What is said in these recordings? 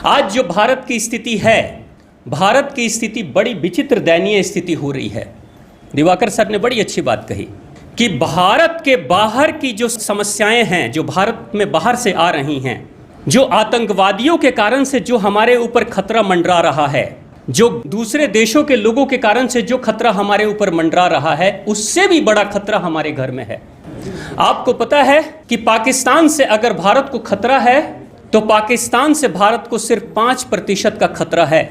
आज जो भारत की स्थिति है, भारत की स्थिति बड़ी विचित्र दयनीय स्थिति हो रही है। दिवाकर सर ने बड़ी अच्छी बात कही कि भारत के बाहर की जो समस्याएं हैं, जो भारत में बाहर से आ रही हैं, जो आतंकवादियों के कारण से जो हमारे ऊपर खतरा मंडरा रहा है, जो दूसरे देशों के लोगों के कारण से जो खतरा हमारे ऊपर मंडरा रहा है, उससे भी बड़ा खतरा हमारे घर में है। आपको पता है कि पाकिस्तान से अगर भारत को खतरा है तो पाकिस्तान से भारत को सिर्फ 5% का खतरा है।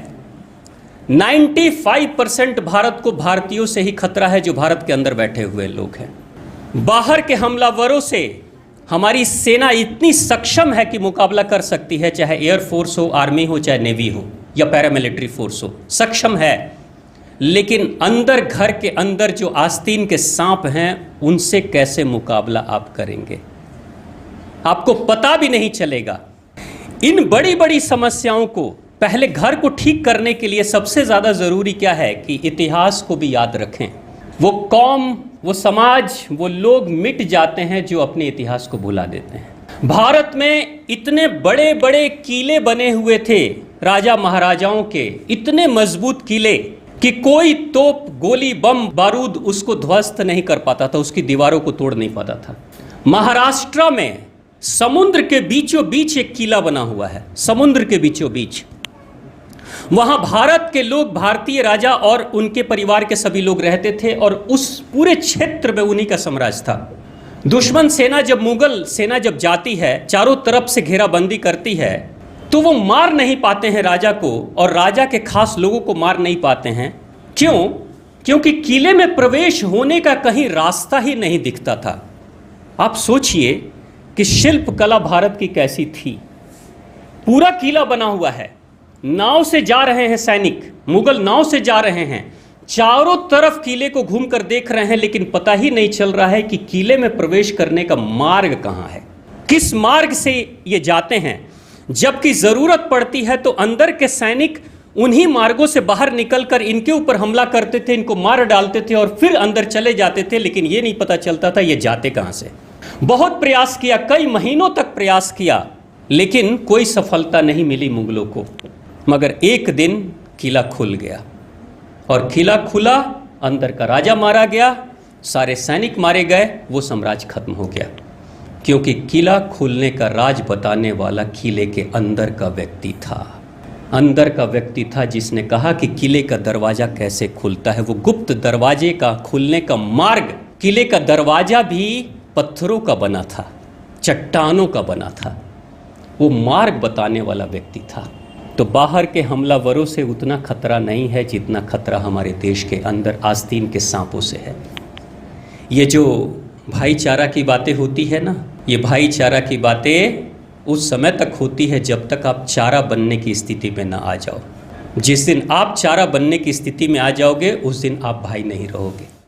95% भारत को भारतीयों से ही खतरा है, जो भारत के अंदर बैठे हुए लोग हैं। बाहर के हमलावरों से हमारी सेना इतनी सक्षम है कि मुकाबला कर सकती है, चाहे एयरफोर्स हो, आर्मी हो, चाहे नेवी हो या पैरामिलिट्री फोर्स हो, सक्षम है। लेकिन अंदर, घर के अंदर जो आस्तीन के सांप हैं, उनसे कैसे मुकाबला आप करेंगे, आपको पता भी नहीं चलेगा। इन बड़ी बड़ी समस्याओं को पहले घर को ठीक करने के लिए सबसे ज़्यादा ज़रूरी क्या है कि इतिहास को भी याद रखें। वो कौम, वो समाज, वो लोग मिट जाते हैं जो अपने इतिहास को भुला देते हैं। भारत में इतने बड़े बड़े किले बने हुए थे राजा महाराजाओं के, इतने मजबूत किले कि कोई तोप, गोली, बम, बारूद उसको ध्वस्त नहीं कर पाता था, उसकी दीवारों को तोड़ नहीं पाता था। महाराष्ट्र में समुद्र के बीचों बीच एक किला बना हुआ है, समुद्र के बीचों बीच। वहां भारत के लोग, भारतीय राजा और उनके परिवार के सभी लोग रहते थे और उस पूरे क्षेत्र में उन्हीं का साम्राज्य था। दुश्मन सेना जब, मुगल सेना जब जाती है, चारों तरफ से घेराबंदी करती है, तो वो मार नहीं पाते हैं राजा को, और राजा के खास लोगों को मार नहीं पाते हैं। क्यों? क्योंकि किले में प्रवेश होने का कहीं रास्ता ही नहीं दिखता था। आप सोचिए कि शिल्प कला भारत की कैसी थी। पूरा किला बना हुआ है, नाव से जा रहे हैं सैनिक, मुगल नाव से जा रहे हैं, चारों तरफ किले को घूमकर देख रहे हैं, लेकिन पता ही नहीं चल रहा है कि किले में प्रवेश करने का मार्ग कहां है, किस मार्ग से ये जाते हैं। जबकि जरूरत पड़ती है तो अंदर के सैनिक उन्हीं मार्गों से बाहर निकलकर इनके ऊपर हमला करते थे, इनको मार डालते थे और फिर अंदर चले जाते थे, लेकिन ये नहीं पता चलता था ये जाते कहां से। बहुत प्रयास किया, कई महीनों तक प्रयास किया, लेकिन कोई सफलता नहीं मिली मुगलों को। मगर एक दिन किला खुल गया, और किला खुला, अंदर का राजा मारा गया, सारे सैनिक मारे गए, वो साम्राज्य खत्म हो गया। क्योंकि किला खुलने का राज बताने वाला किले के अंदर का व्यक्ति था। अंदर का व्यक्ति था जिसने कहा कि किले का दरवाजा कैसे खुलता है। वो गुप्त दरवाजे का खुलने का मार्ग, किले का दरवाजा भी पत्थरों का बना था, चट्टानों का बना था, वो मार्ग बताने वाला व्यक्ति था। तो बाहर के हमलावरों से उतना खतरा नहीं है जितना खतरा हमारे देश के अंदर आस्तीन के सांपों से है। ये जो भाईचारा की बातें होती है ना, ये भाईचारा की बातें उस समय तक होती है जब तक आप चारा बनने की स्थिति में ना आ जाओ। जिस दिन आप चारा बनने की स्थिति में आ जाओगे, उस दिन आप भाई नहीं रहोगे।